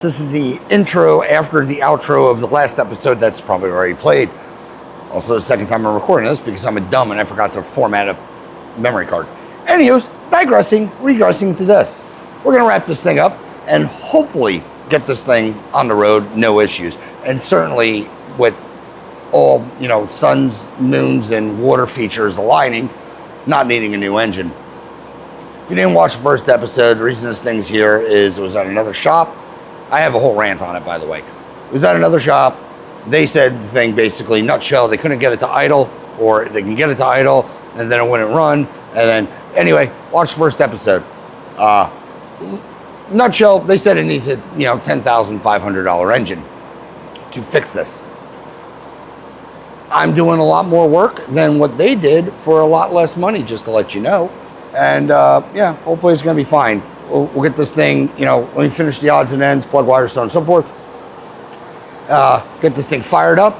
This is the intro after the outro of the last episode that's probably already played. Also, the second time I'm recording this because I'm a dumb and I forgot to format a memory card. Anyways, regressing to this. We're going to wrap this thing up and hopefully get this thing on the road, no issues. And certainly with all, suns, moons, and water features aligning, not needing a new engine. If you didn't watch the first episode, the reason this thing's here is it was at another shop. I have a whole rant on it, by the way. It was at another shop. They said the thing basically, nutshell, they couldn't get it to idle, or they can get it to idle, and then it wouldn't run. And then, anyway, watch the first episode. Nutshell, they said it needs a $10,500 engine to fix this. I'm doing a lot more work than what they did for a lot less money, just to let you know. And yeah, hopefully it's going to be fine. We'll get this thing, when we finish the odds and ends, plug wires, so on and so forth. Get this thing fired up,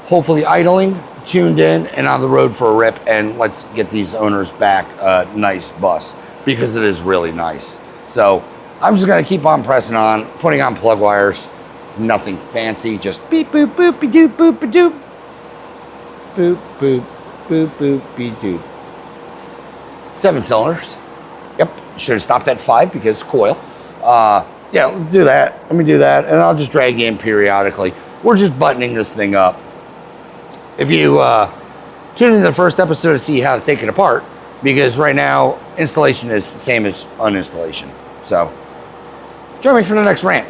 hopefully idling, tuned in, and on the road for a rip. And let's get these owners back a nice bus because it is really nice. So I'm just going to keep on pressing on, putting on plug wires. It's nothing fancy, just beep, boop, boop, be doop, boop, be doop. Boop, boop, boop, boop, be doop. 7 cylinders. Yep. Should have stopped at 5 because coil. Yeah, let's do that. Let me do that, and I'll just drag you in periodically. We're just buttoning this thing up. If you tune into the first episode to see how to take it apart, because right now installation is the same as uninstallation. So join me for the next rant.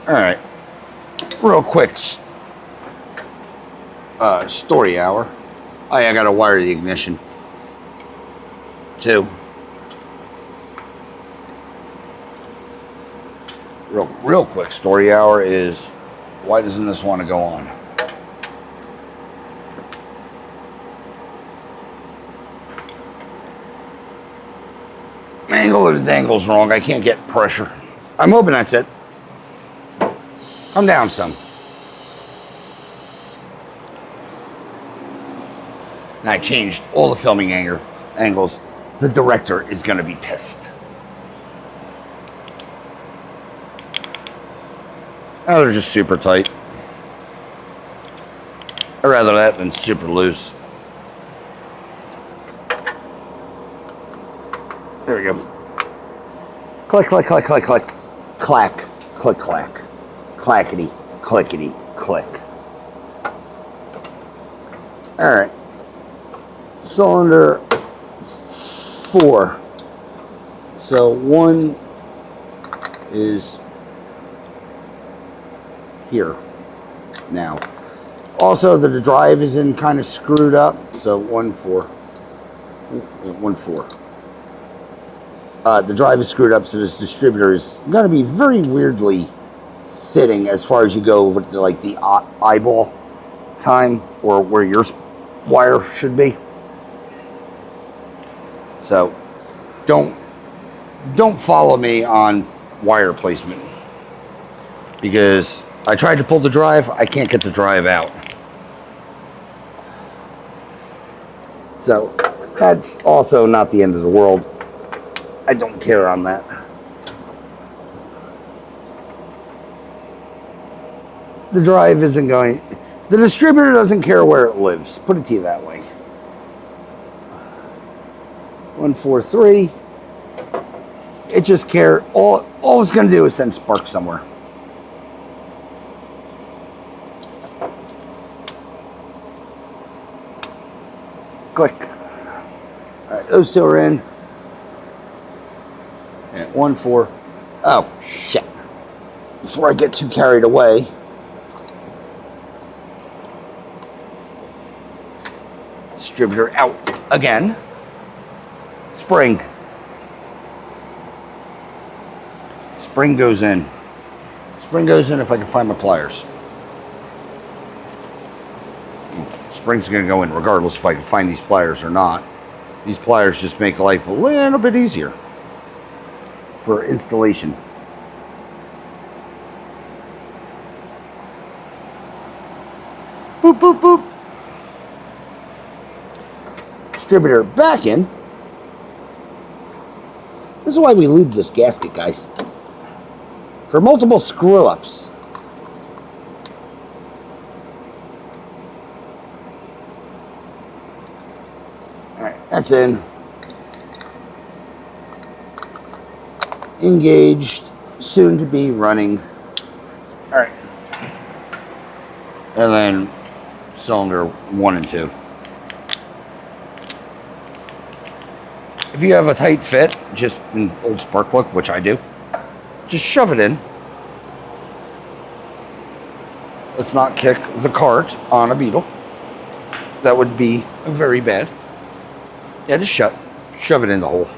All right, real quick story hour. Oh yeah, I gotta wire the ignition too. Real quick story hour is, why doesn't this want to go on? Angle of the dangle's wrong. I can't get pressure. I'm hoping that's it. Come down some. And I changed all the filming angles. The director is going to be pissed. Oh, they're just super tight. I'd rather that than super loose. There we go. Click, click, click, click, click. Clack, click, clack. Clackety, clickety, click. All right. Cylinder 4. So 1 is here now. Also, the drive is in kind of screwed up. So 1 4. 1 4. The drive is screwed up, so this distributor is going to be very weirdly sitting as far as you go with the eyeball time, or where your wire should be. So don't follow me on wire placement, because I tried to pull the drive, I can't get the drive out. So that's also not the end of the world. I don't care on that. The drive isn't going, the distributor doesn't care where it lives. Put it to you that way. 143. It just care, all it's going to do is send sparks somewhere. Click. All right, those 2 are in. And 1 4. Oh, shit. Before I get too carried away, Distributor out again. Spring. Spring goes in. Spring goes in if I can find my pliers. Spring's going to go in regardless if I can find these pliers or not. These pliers just make life a little bit easier for installation. Boop, boop, boop. Distributor back in. This is why we lube this gasket, guys. For multiple screw-ups. Alright, that's in. Engaged. Soon to be running. Alright. And then cylinder 1 and 2. If you have a tight fit, just an old spark plug, which I do, just shove it in. Let's not kick the cart on a beetle. That would be very bad. Yeah, just shove it in the hole.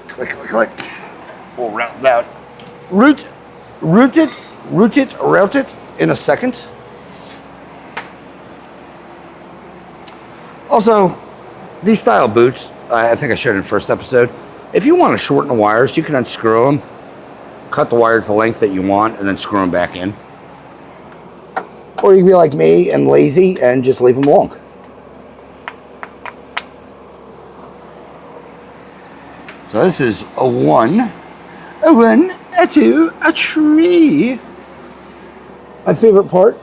Click, click, click. We'll route that. Route it in a second. Also, these style boots, I think I showed in the first episode, if you want to shorten the wires, you can unscrew them, cut the wire to the length that you want, and then screw them back in. Or you can be like me and lazy and just leave them long. So this is a 1, a 2, a 3. My favorite part,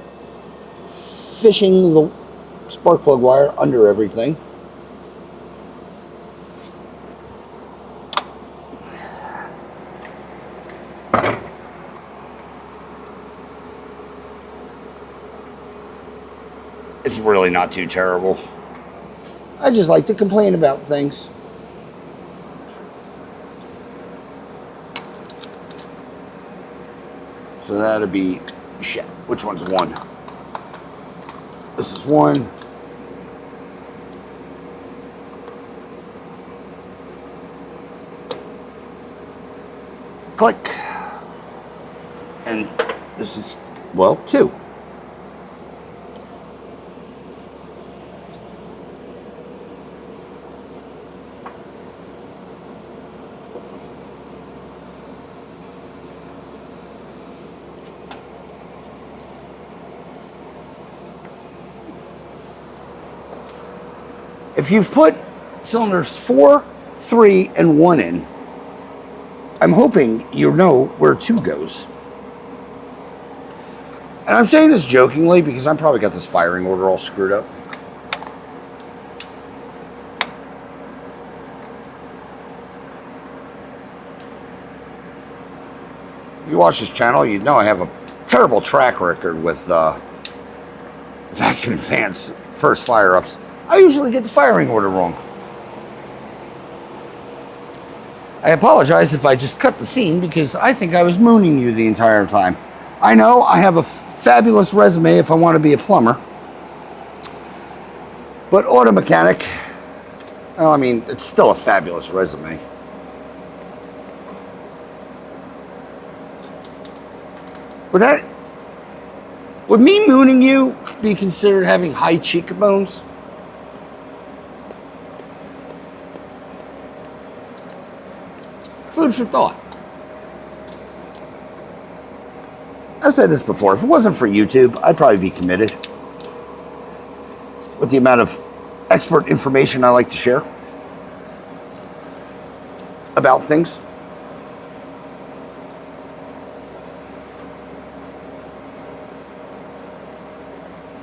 fishing the spark plug wire under everything. It's really not too terrible. I just like to complain about things. So that'd be, shit, which one's 1? This is 1. Click. And this is, well, 2. If you've put cylinders 4, 3, and 1 in, I'm hoping you know where 2 goes. And I'm saying this jokingly because I'm probably got this firing order all screwed up. If you watch this channel, you know I have a terrible track record with vacuum fans first fire-ups. I usually get the firing order wrong. I apologize if I just cut the scene because I think I was mooning you the entire time. I know I have a fabulous resume if I want to be a plumber. But auto mechanic, well, I mean, it's still a fabulous resume. Would me mooning you be considered having high cheekbones? Food for thought. I've said this before. If it wasn't for YouTube, I'd probably be committed. With the amount of expert information I like to share about things.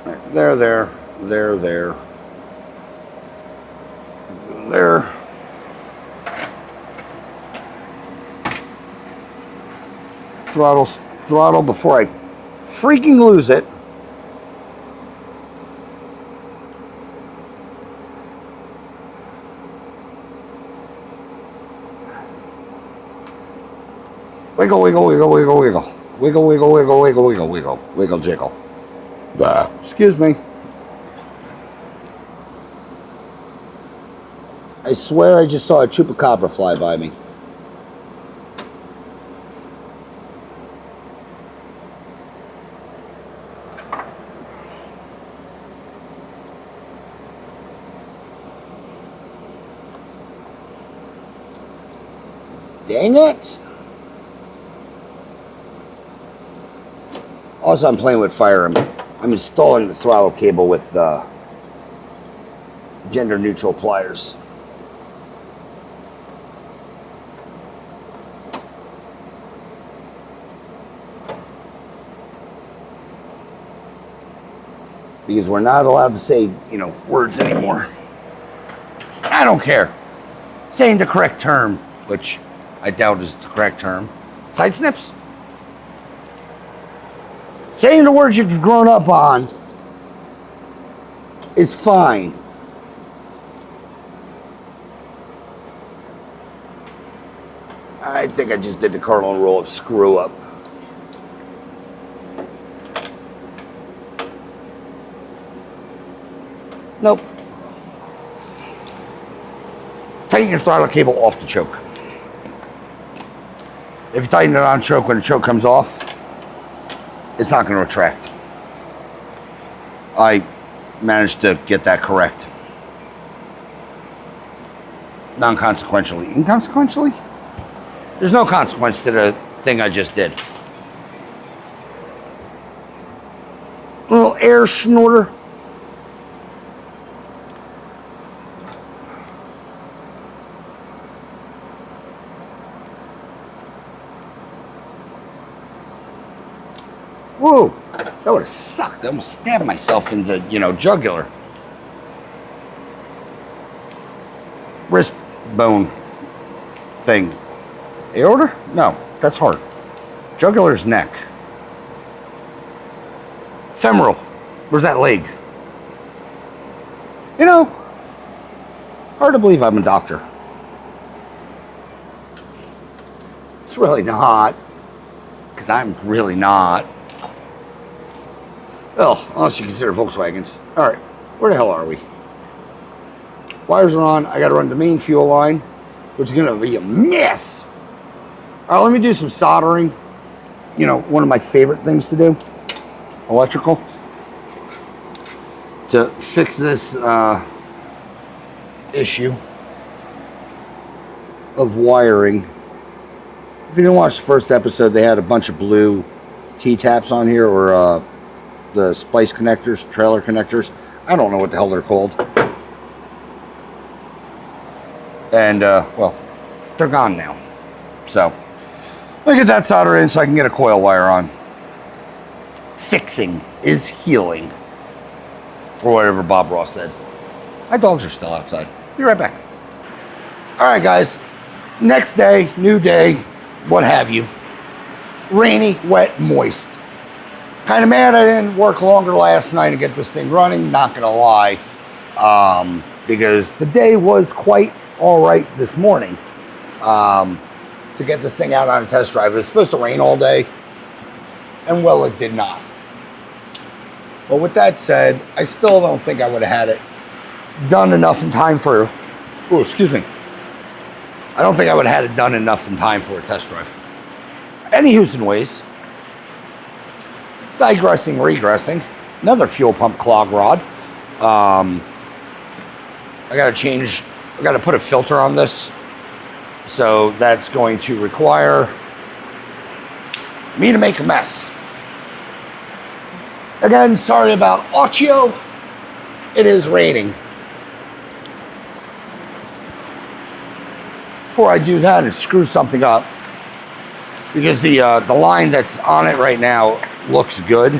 Right, there. Throttle before I freaking lose it. Wiggle, wiggle, wiggle, wiggle, wiggle. Wiggle, wiggle, wiggle, wiggle, wiggle, wiggle. Wiggle, jiggle. Excuse me. I swear I just saw a chupacabra fly by me. Dang it! Also, I'm playing with fire. I'm installing the throttle cable with gender neutral pliers. Because we're not allowed to say, words anymore. I don't care. Saying the correct term, which I doubt is the correct term. Side snips? Saying the words you've grown up on is fine. I think I just did the cardinal rule of screw up. Nope. Tighten your throttle cable off the choke. If you tighten it on choke, when the choke comes off, it's not going to retract. I managed to get that correct. Non-consequentially. Inconsequentially? There's no consequence to the thing I just did. A little air snorter. Whoa, that would have sucked. I almost stabbed myself in the, jugular. Wrist bone thing. Aorta? No, that's heart. Jugular's neck. Femoral. Where's that leg? Hard to believe I'm a doctor. It's really not. Because I'm really not. Well, unless you consider Volkswagens. All right, where the hell are we? Wires are on. I got to run the main fuel line, which is going to be a mess. All right, let me do some soldering. One of my favorite things to do, electrical, to fix this issue of wiring. If you didn't watch the first episode, they had a bunch of blue T-taps on here, or the splice connectors, trailer connectors. I don't know what the hell they're called. And, they're gone now. So, let me get that solder in so I can get a coil wire on. Fixing is healing. Or whatever Bob Ross said. My dogs are still outside. Be right back. Alright, guys. Next day, new day, what have you. Rainy, wet, moist. Kind of mad I didn't work longer last night to get this thing running, not gonna lie. Because the day was quite alright this morning. To get this thing out on a test drive. It was supposed to rain all day, and well, it did not. But with that said, I still don't think I would have had it done enough in time for, oh, excuse me. I don't think I would have had it done enough in time for a test drive. Anywho's and ways. Digressing, regressing. Another fuel pump clog rod. I gotta put a filter on this. So that's going to require me to make a mess. Again, sorry about audio. It is raining. Before I do that and screw something up, because the line that's on it right now looks good.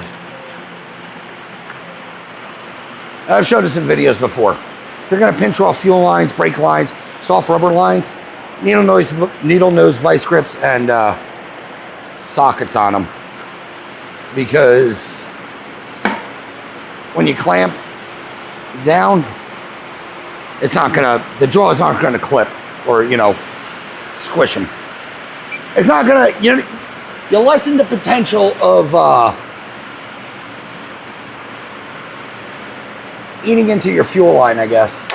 I've showed this in videos before. If you're going to pinch off fuel lines, brake lines, soft rubber lines, needle nose vice grips, and sockets on them. Because when you clamp down, the jaws aren't going to clip or, squish them. It's not gonna, you lessen the potential of eating into your fuel line, I guess.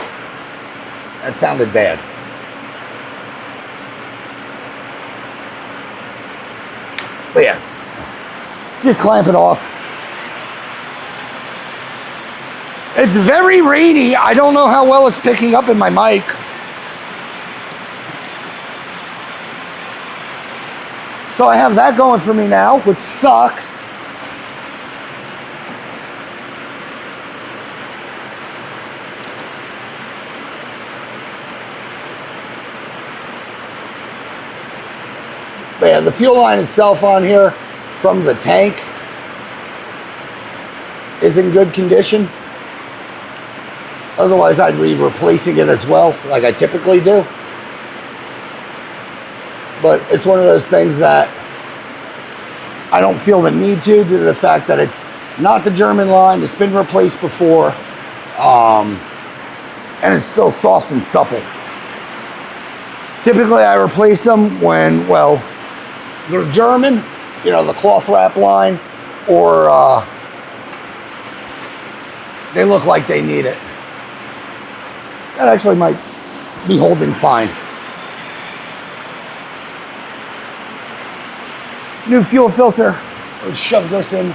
That sounded bad. But yeah, just clamp it off. It's very rainy. I don't know how well it's picking up in my mic. So I have that going for me now, which sucks. But yeah, the fuel line itself on here from the tank is in good condition. Otherwise, I'd be replacing it as well, like I typically do. But it's one of those things that I don't feel the need to, due to the fact that it's not the German line. It's been replaced before. And it's still soft and supple. Typically, I replace them when, well, they're German, the cloth wrap line, or they look like they need it. That actually might be holding fine. New fuel filter. Let's shove this in.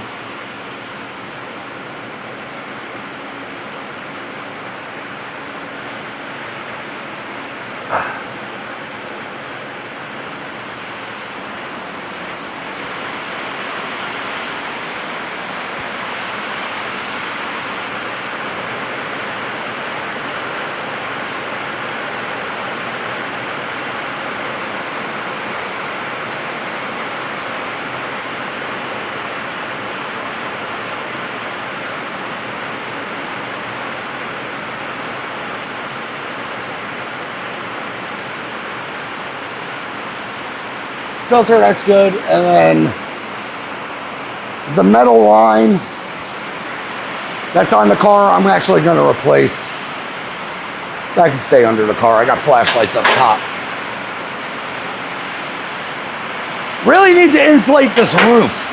Filter, that's good. And then the metal line that's on the car, I'm actually going to replace. That can stay under the car. I got flashlights up top. Really need to insulate this roof.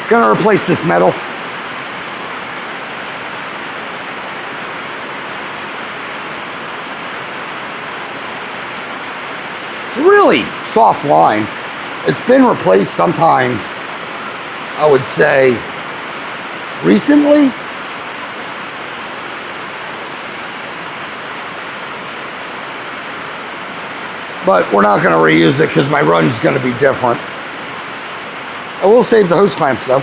Gonna replace this metal. It's a really soft line. It's been replaced sometime, I would say, recently. But we're not gonna reuse it because my run's gonna be different. I will save the hose clamps though.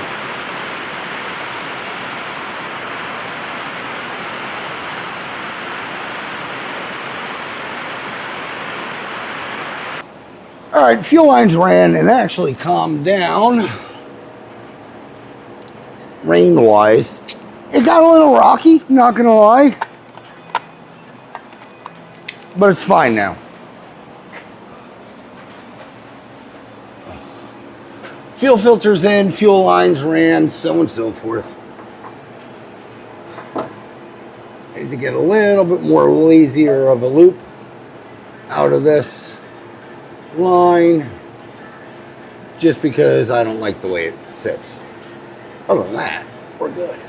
All right, fuel lines ran and actually calmed down rain-wise. It got a little rocky, not gonna lie, but it's fine now. Fuel filters in, fuel lines ran, so on and so forth. I need to get a little bit more lazier of a loop out of this line, just because I don't like the way it sits. Other than that, we're good.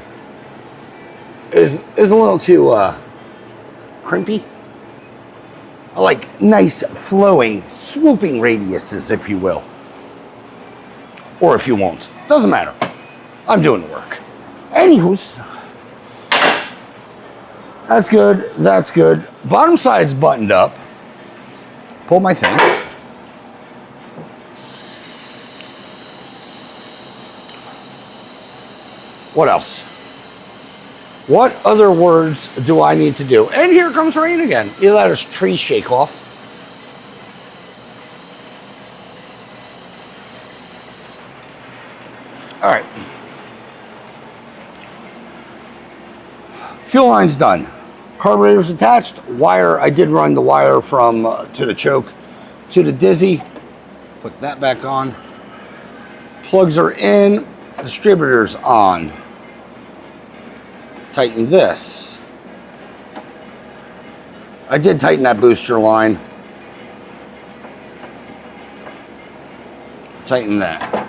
It's a little too crimpy. I like nice flowing, swooping radiuses, if you will. Or if you won't. Doesn't matter. I'm doing the work. Anywho's, That's good. That's good. Bottom side's buttoned up. Pull my thing. What else? What other words do I need to do? And here comes rain again. Either that or tree shake off. All right. Fuel line's done. Carburetor's attached. Wire, I did run the wire from to the choke to the dizzy. Put that back on. Plugs are in. Distributor's on. Tighten this. I did tighten that booster line. Tighten that.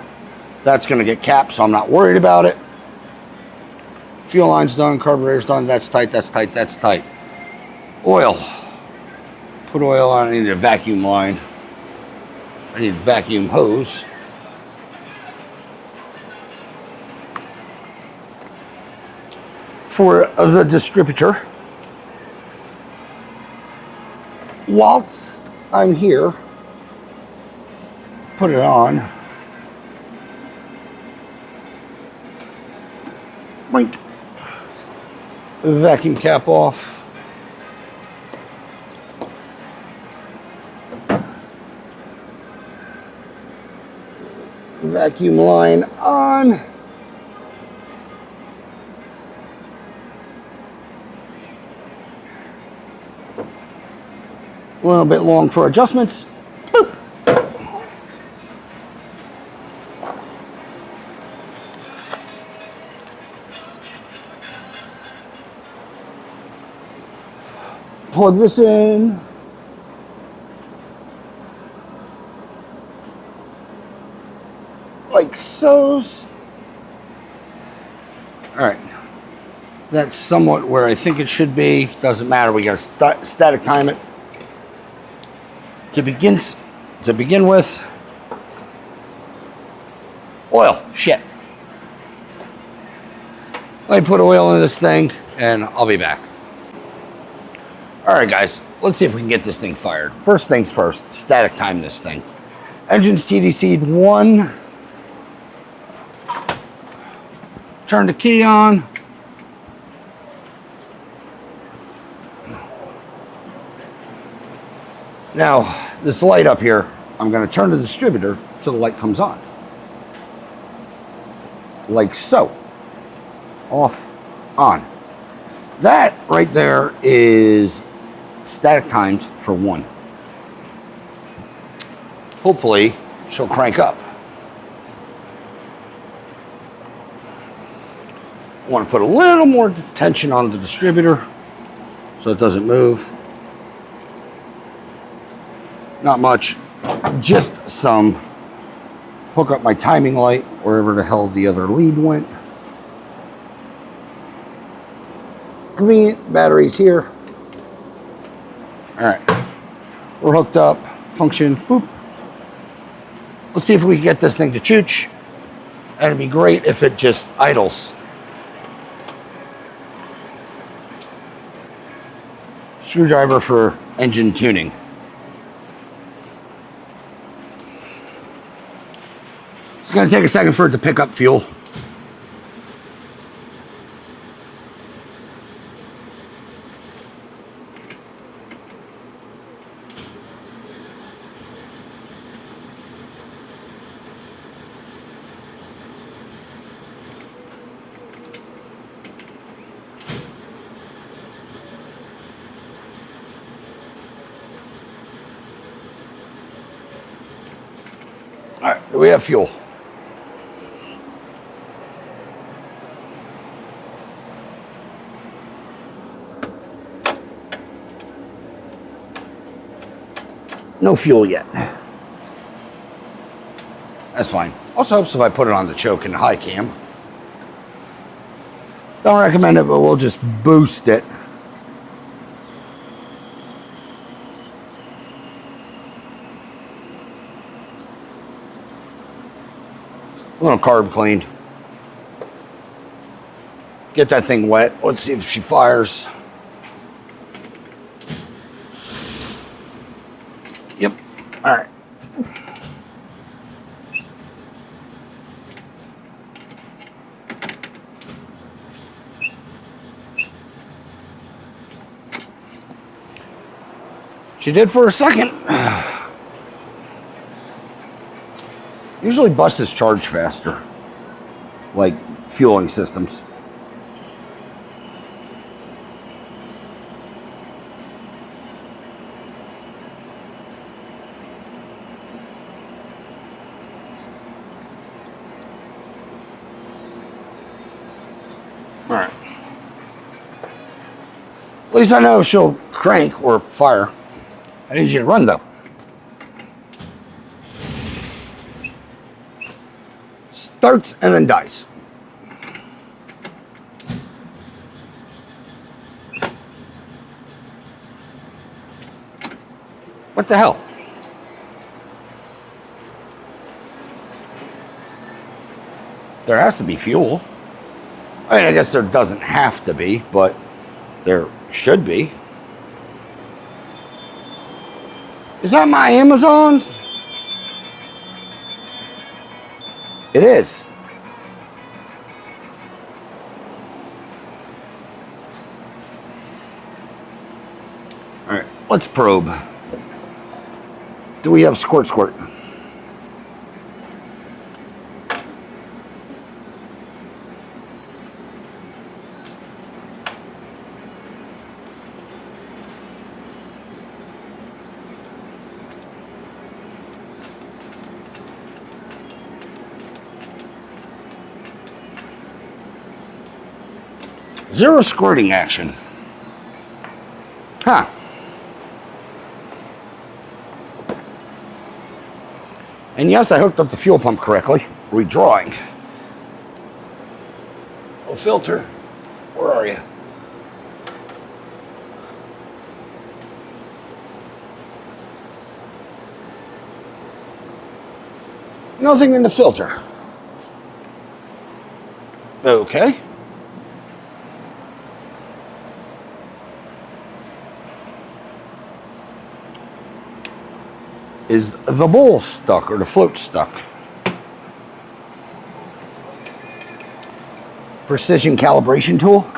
That's going to get capped, so I'm not worried about it. Fuel line's done, carburetor's done. That's tight, that's tight, that's tight. Oil. Put oil on. I need a vacuum line. I need a vacuum hose. For the distributor. Whilst I'm here, put it on. Boink. Vacuum cap off. Vacuum line on. A little bit long for adjustments. Boop. Plug this in. Like so. All right. That's somewhat where I think it should be. Doesn't matter. We got to static time it. To begin with, oil. Shit. Let me put oil in this thing, and I'll be back. All right, guys. Let's see if we can get this thing fired. First things first. Static time this thing. Engine's TDC'd 1. Turn the key on. Now, this light up here, I'm going to turn the distributor till the light comes on. Like so. Off, on. That right there is static timed for 1. Hopefully, she'll crank up. I want to put a little more tension on the distributor so it doesn't move. Not much, just some. Hook up my timing light wherever the hell the other lead went. Convenient, batteries here. All right, we're hooked up, function, boop. Let's see if we can get this thing to chooch. And it'd be great if it just idles. Screwdriver for engine tuning. It's going to take a second for it to pick up fuel. All right, we have fuel. No fuel yet. That's fine. Also helps if I put it on the choke in the high cam. Don't recommend it, but we'll just boost it. A little carb cleaned. Get that thing wet. Let's see if she fires. All right. She did for a second. Usually buses charge faster, like fueling systems. All right. At least I know she'll crank or fire. I need you to run though. Starts and then dies. What the hell? There has to be fuel. I mean, I guess there doesn't have to be, but there should be. Is that my Amazon? It is. All right, let's probe. Do we have squirt? Zero squirting action. Huh. And yes, I hooked up the fuel pump correctly. Redrawing. Oh, filter. Where are you? Nothing in the filter. Okay. Is the bowl stuck or the float stuck? Precision calibration tool.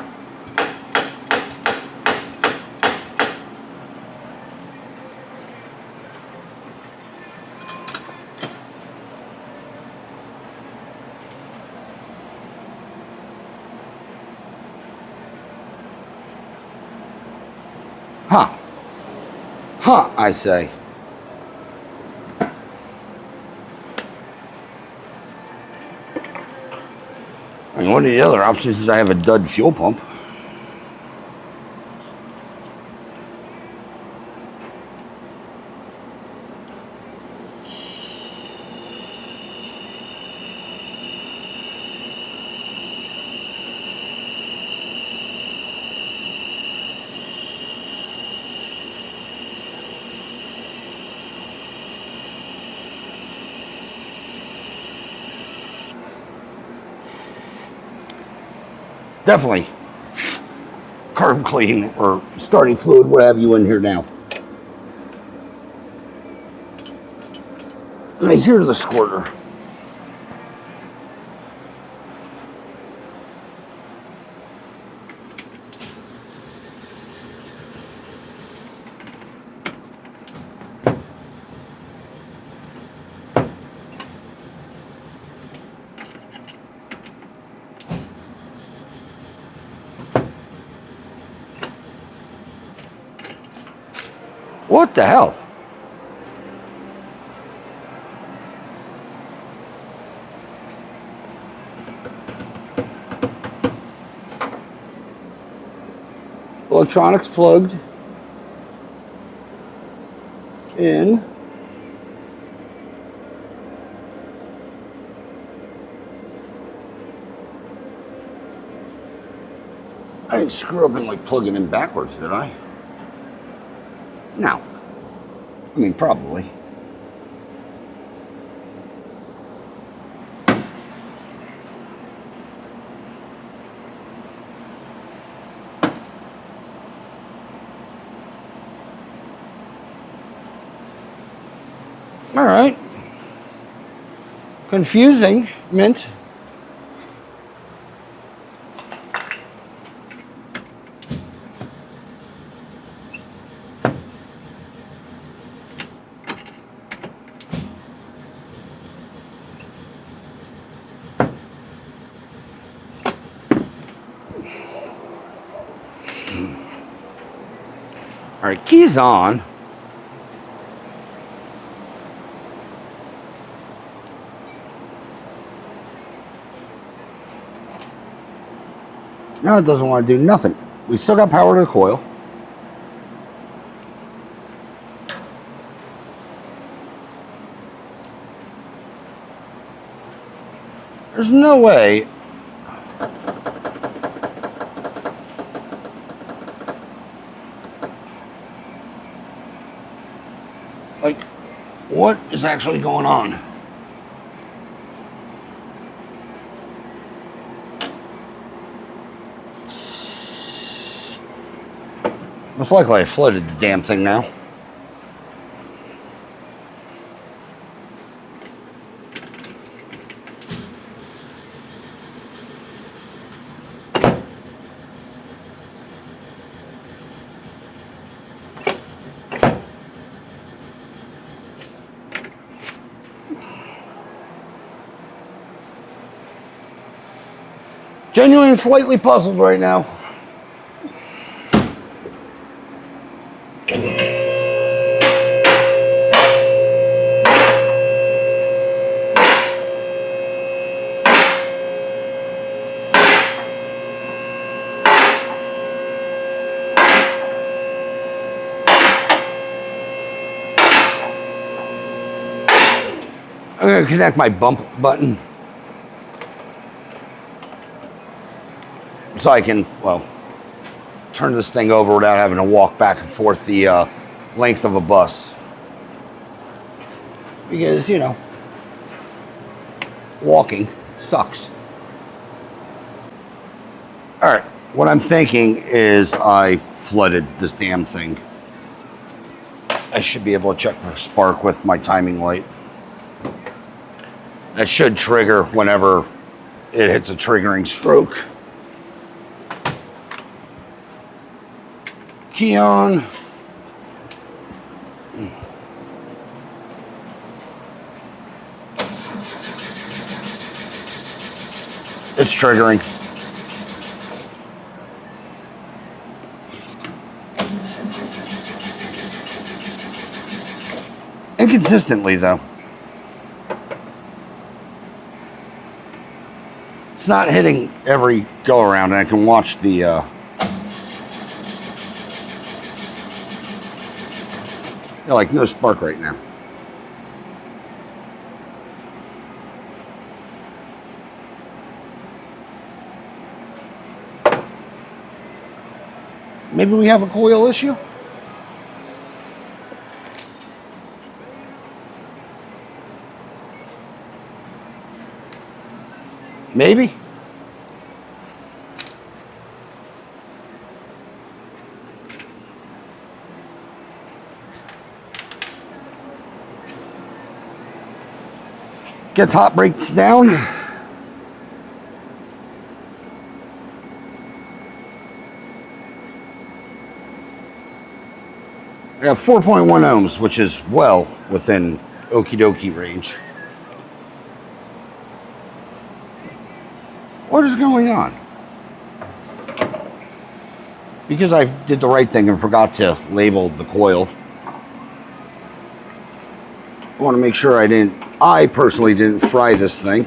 Huh, I say. And one of the other options is I have a dud fuel pump. Definitely carb clean or starting fluid, what have you in here now. And here's the squirter. What the hell? Electronics plugged in. I didn't screw up and like plug it in backwards, did I? No. I mean, probably. All right. Confusing, Mint. All right, keys on. Now it doesn't want to do nothing. We still got power to the coil. There's no way. Like, what is actually going on? Most likely I flooded the damn thing now. Genuinely slightly puzzled right now. I'm going to connect my bump button so I can, well, turn this thing over without having to walk back and forth the length of a bus. Because, you know, walking sucks. All right, what I'm thinking is I flooded this damn thing. I should be able to check for spark with my timing light. That should trigger whenever it hits a triggering stroke. Key on. It's triggering. Inconsistently, though. It's not hitting every go around, and I can watch the like no spark right now. Maybe we have a coil issue? Maybe. Gets hot, breaks down. I have 4.1 ohms, which is well within okie dokie range. What is going on? Because I did the right thing and forgot to label the coil, I want to make sure I personally didn't fry this thing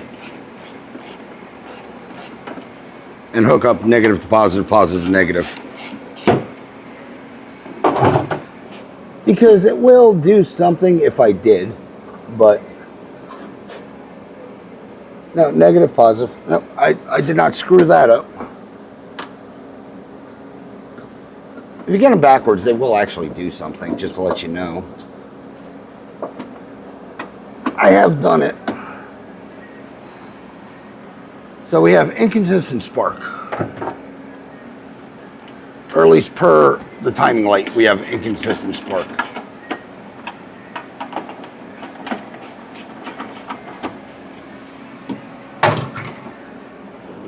and hook up negative to positive, positive to negative. Because it will do something if I did, but no, negative, positive. No, I did not screw that up. If you get them backwards, they will actually do something, just to let you know. I have done it. So we have inconsistent spark. Or at least per the timing light, we have inconsistent spark.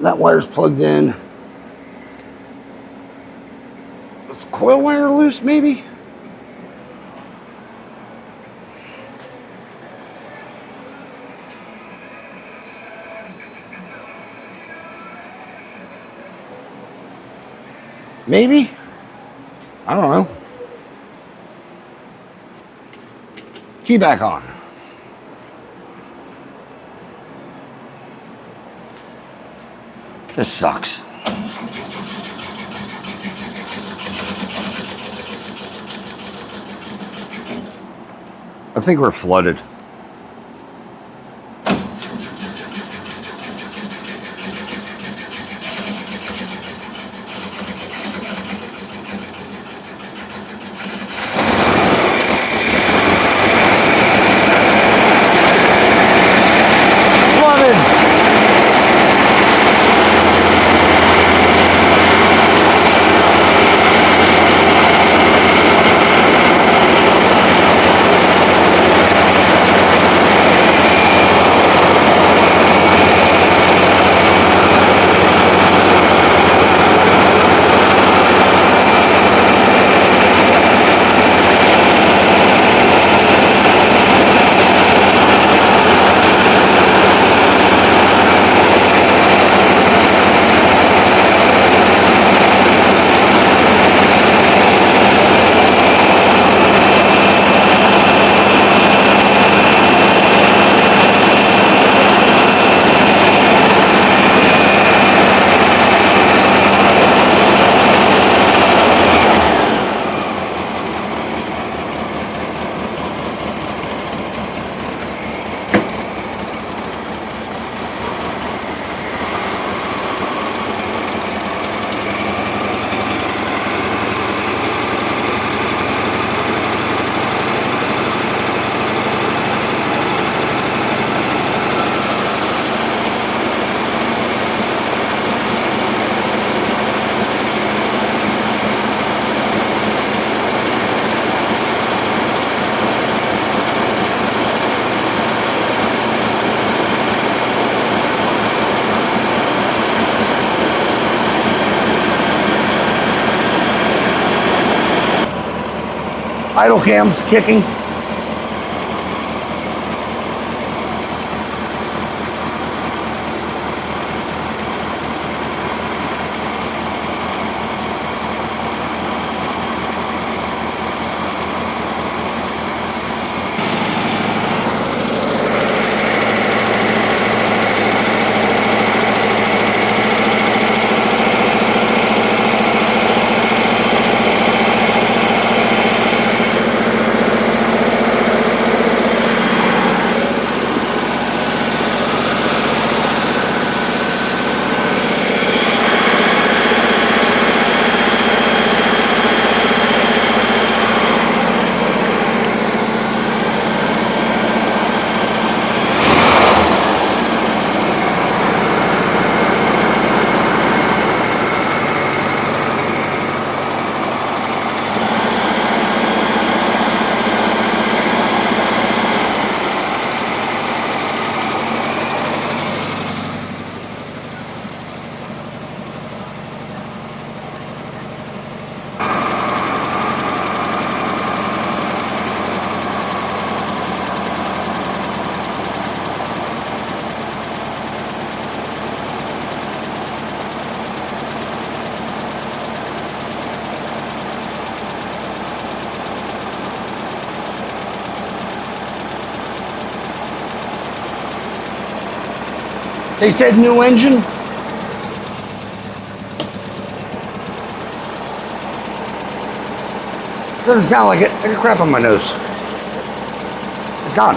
that wire's plugged in. Is the coil wire loose, maybe? Maybe? I don't know. Key back on. This sucks. I think we're flooded. Idle cam's kicking. They said new engine. Doesn't sound like it. I got crap on my nose. It's gone.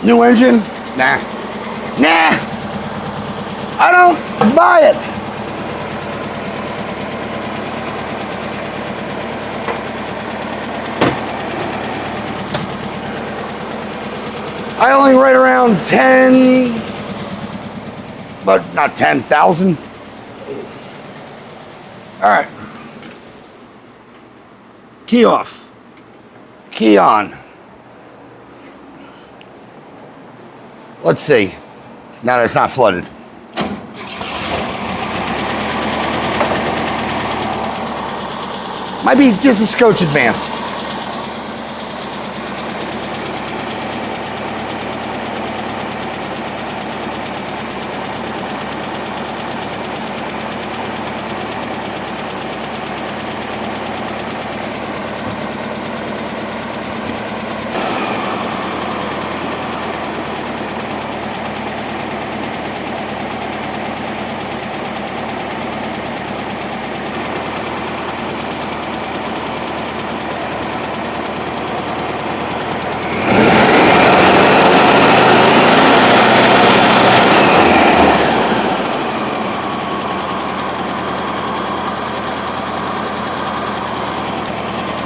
New engine? Nah. Nah. I don't buy it. I only ride around 10, but not 10,000. All right. Key off. Key on. Let's see. Now that it's not flooded. Might be just a scotch advanced.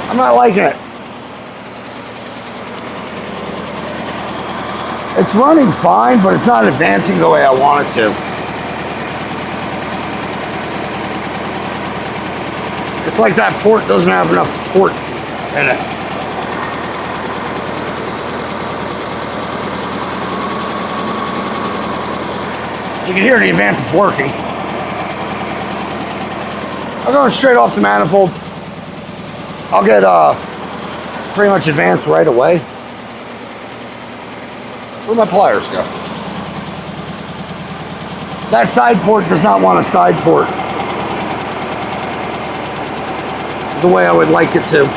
I'm not liking it. It's running fine, but it's not advancing the way I want it to. It's like that port doesn't have enough port in it. You can hear the advance is working. I'm going straight off the manifold. I'll get pretty much advanced right away. Where'd my pliers go? That side port does not want a side port the way I would like it to.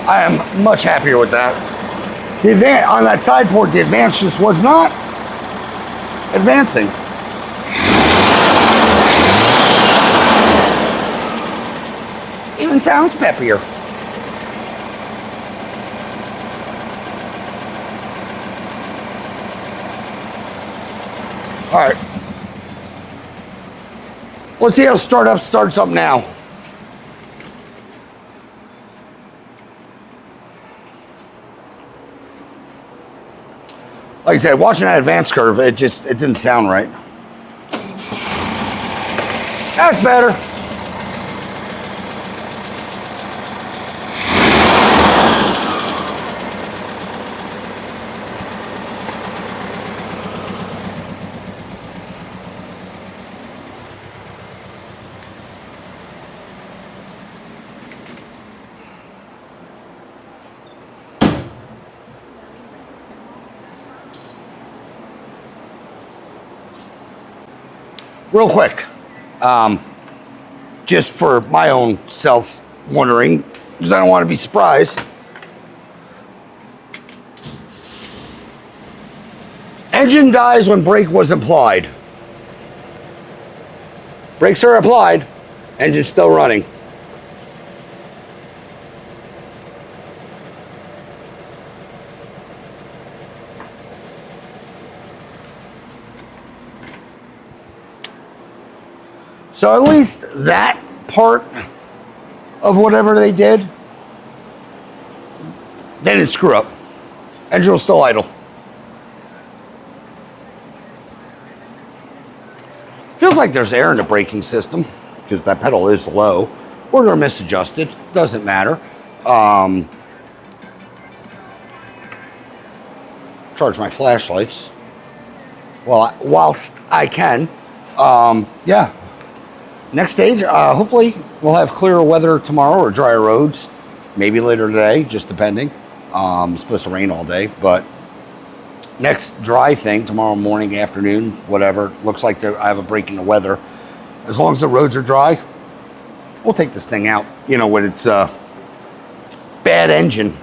I am much happier with that. The advance on that side port, the advance just was not advancing. Even sounds peppier. All right. Let's see how startup starts up now. Like I said, watching that advance curve, it didn't sound right. That's better. Real quick, just for my own self wondering, because I don't want to be surprised. Engine dies when brake was applied. Brakes are applied, engine's still running. So at least that part of whatever they did, they didn't screw up. Engine was still idle. Feels Feels like there's air in the braking system because that pedal is low, or they're misadjusted. Doesn't matter. Charge my flashlights whilst I can. Yeah. Next stage, hopefully we'll have clearer weather tomorrow or drier roads. Maybe later today, just depending. It's supposed to rain all day, but next dry thing, tomorrow morning, afternoon, whatever. Looks like I have a break in the weather. As long as the roads are dry, we'll take this thing out. You know, when it's bad engine.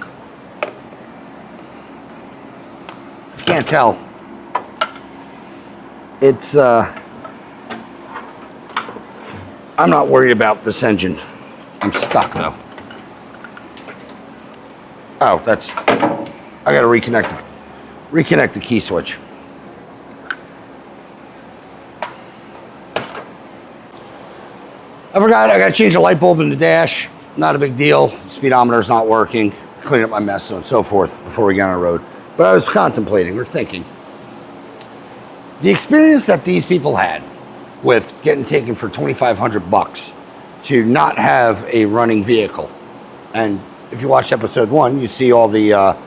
You can't tell. It's, I'm not worried about this engine. I'm stuck though. Oh, I gotta reconnect the key switch. I forgot I gotta change the light bulb in the dash. Not a big deal. Speedometer's not working. Clean up my mess, so on and so forth before we get on the road. But I was contemplating or thinking. The experience that these people had with getting taken for $2,500 to not have a running vehicle. And if you watch episode 1, you see all the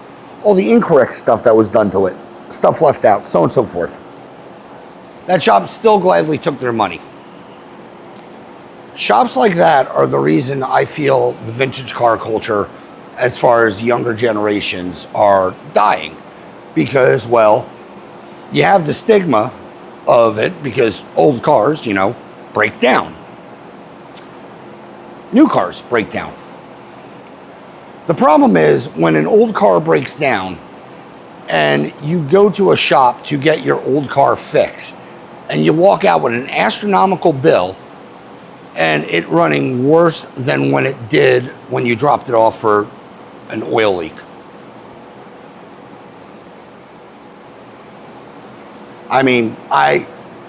incorrect stuff that was done to it. Stuff left out, so on and so forth. That shop still gladly took their money. Shops like that are the reason I feel the vintage car culture, as far as younger generations, are dying. Because, well, you have the stigma of it because old cars, you know, break down. New cars break down. The problem is when an old car breaks down and you go to a shop to get your old car fixed and you walk out with an astronomical bill and it running worse than when it did when you dropped it off for an oil leak. I mean,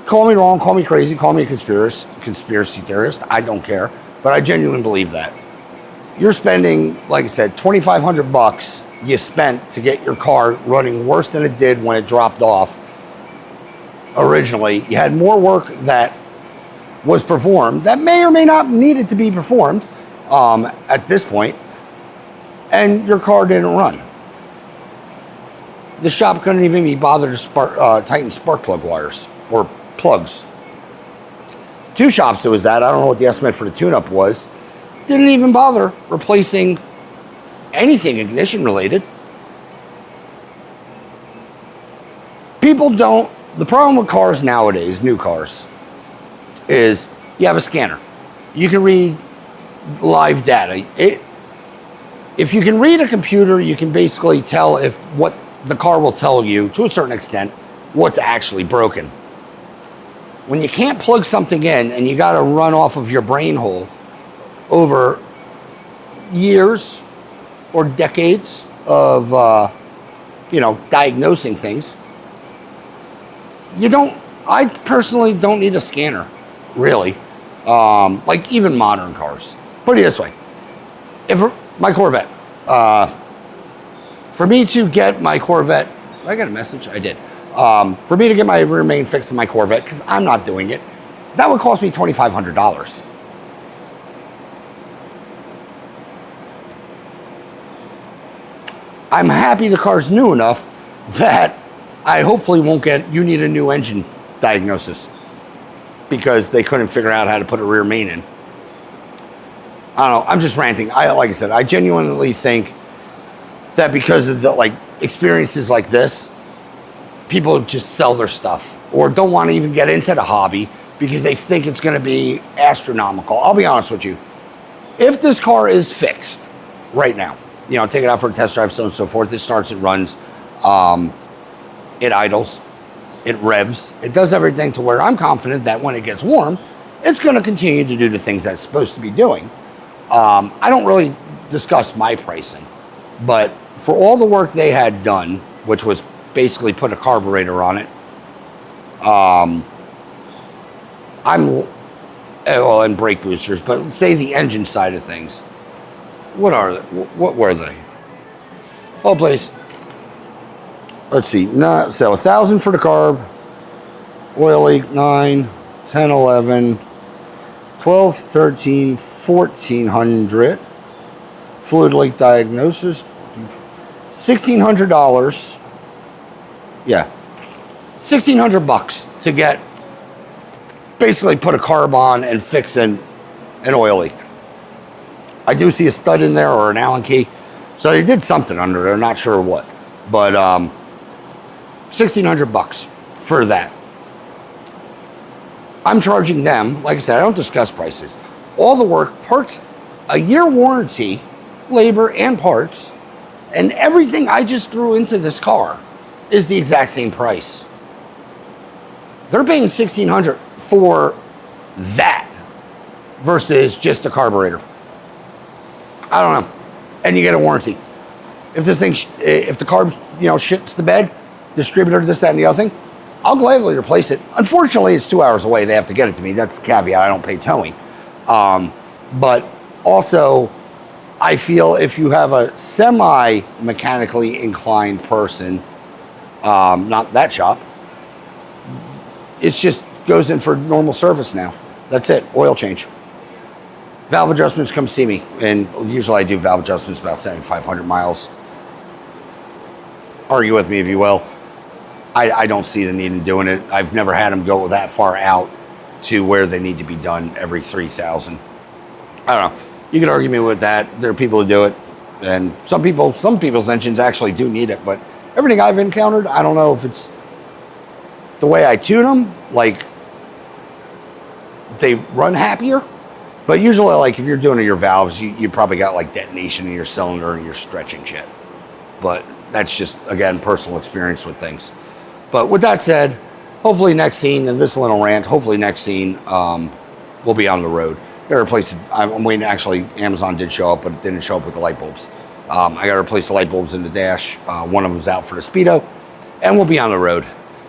call me wrong, call me crazy, call me a conspiracy theorist. I don't care, but I genuinely believe that. You're spending, like I said, $2,500 you spent to get your car running worse than it did when it dropped off originally. You had more work that was performed that may or may not needed to be performed at this point, and your car didn't run. The shop couldn't even be bothered to tighten spark plug wires or plugs. 2 shops it was at. I don't know what the estimate for the tune-up was. Didn't even bother replacing anything ignition related. The problem with cars nowadays, new cars, is you have a scanner. You can read live data. If you can read a computer, you can basically tell if what the car will tell you, to a certain extent, what's actually broken. When you can't plug something in and you got to run off of your brain hole over years or decades of, diagnosing things, I personally don't need a scanner, really. Like even modern cars. Put it this way. My Corvette, for me to get my Corvette, I got a message? I did. For me to get my rear main fixed in my Corvette, because I'm not doing it, that would cost me $2,500. I'm happy the car's new enough that I hopefully won't get, you need a new engine diagnosis, because they couldn't figure out how to put a rear main in. I don't know, I'm just ranting. Like I said, I genuinely think that because of the experiences like this, people just sell their stuff or don't want to even get into the hobby because they think it's going to be astronomical. I'll be honest with you. If this car is fixed right now, take it out for a test drive, so on and so forth, it starts, it runs, it idles, it revs, it does everything to where I'm confident that when it gets warm, it's going to continue to do the things that it's supposed to be doing. I don't really discuss my pricing, but for all the work they had done, which was basically put a carburetor on it, and brake boosters, but say the engine side of things. What were they? Oh, please. Let's see. So 1,000 for the carb, oil leak 9, 10, 11, 12, 13, 1400. Fluid leak diagnosis. $1,600. Yeah. $1,600 to get, basically put a carb on and fix an oil leak. I do see a stud in there or an Allen key. So they did something under there, not sure what. But $1,600 for that. I'm charging them, like I said, I don't discuss prices. All the work, parts, a year warranty, labor and parts, and everything I just threw into this car is the exact same price. They're paying $1,600 for that versus just a carburetor. I don't know. And you get a warranty. If this thing, if the carb, shits the bed, distributor, this, that, and the other thing, I'll gladly replace it. Unfortunately, it's 2 hours away. They have to get it to me. That's the caveat. I don't pay towing. But also, I feel if you have a semi-mechanically inclined person, not that shop, it just goes in for normal service now. That's it. Oil change. Valve adjustments, come see me. And usually I do valve adjustments about 7,500 miles. Argue with me if you will. I don't see the need in doing it. I've never had them go that far out to where they need to be done every 3,000. I don't know. You can argue me with that. There are people who do it. And some people's engines actually do need it. But everything I've encountered, I don't know if it's the way I tune them. Like, they run happier. But usually, like, if you're doing your valves, you probably got, like, detonation in your cylinder and you're stretching shit. But that's just, again, personal experience with things. But with that said, hopefully next scene, and this little rant, hopefully next scene, we'll be on the road. There are places, I'm waiting, actually, Amazon did show up, but it didn't show up with the light bulbs. I got to replace the light bulbs in the dash. One of them's out for the Speedo, and we'll be on the road.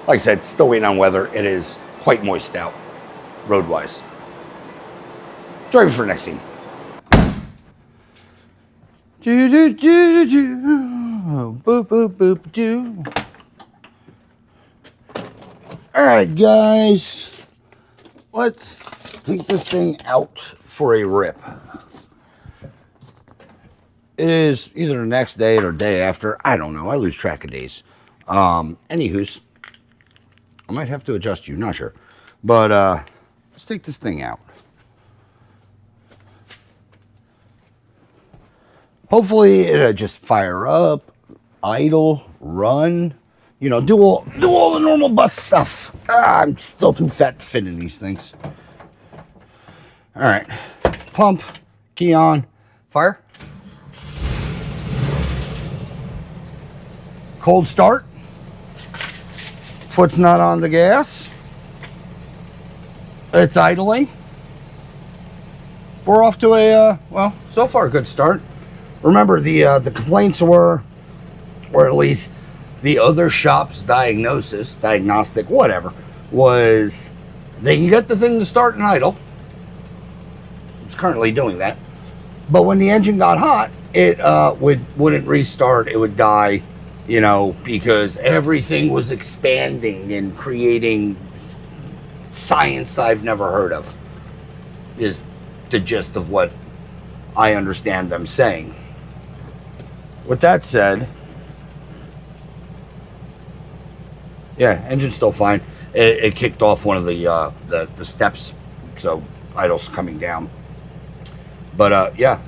Like I said, still waiting on weather. It is quite moist out, road-wise. Driving for next scene. Do do do do, boop boop boop do. All right, guys, let's take this thing out for a rip. It is either the next day or day after. I don't know. I lose track of days. Anywho's, I might have to adjust you. Not sure, but let's take this thing out. Hopefully it'll just fire up, idle, run, do all the normal bus stuff. I'm still too fat to fit in these things. All right, pump, key on, fire. Cold start. Foot's not on the gas. It's idling. We're off to a, so far a good start. Remember, the complaints were, or at least the other shop's diagnostic, whatever, was they can get the thing to start and idle. It's currently doing that. But when the engine got hot, it wouldn't restart. It would die, because everything was expanding and creating science I've never heard of, is the gist of what I understand them saying. With that said, yeah, engine's still fine. It kicked off one of the steps, so idle's coming down. But yeah,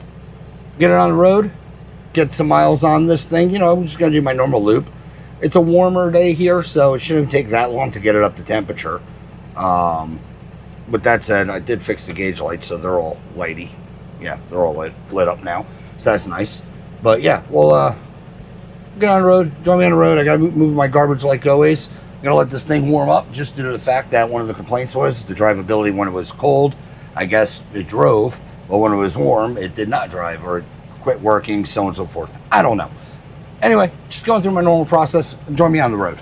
get it on the road, get some miles on this thing. I'm just gonna do my normal loop. It's a warmer day here, so it shouldn't take that long to get it up to temperature. With that said, I did fix the gauge lights, so they're all lighty. Yeah, they're all lit up now, so that's nice. But yeah, we'll get on the road, join me on the road. I gotta move my garbage like always. I'm gonna let this thing warm up, just due to the fact that one of the complaints was the drivability when it was cold. I guess it drove, but when it was warm, it did not drive, or it quit working, so on and so forth. I don't know. Anyway, just going through my normal process. Join me on the road.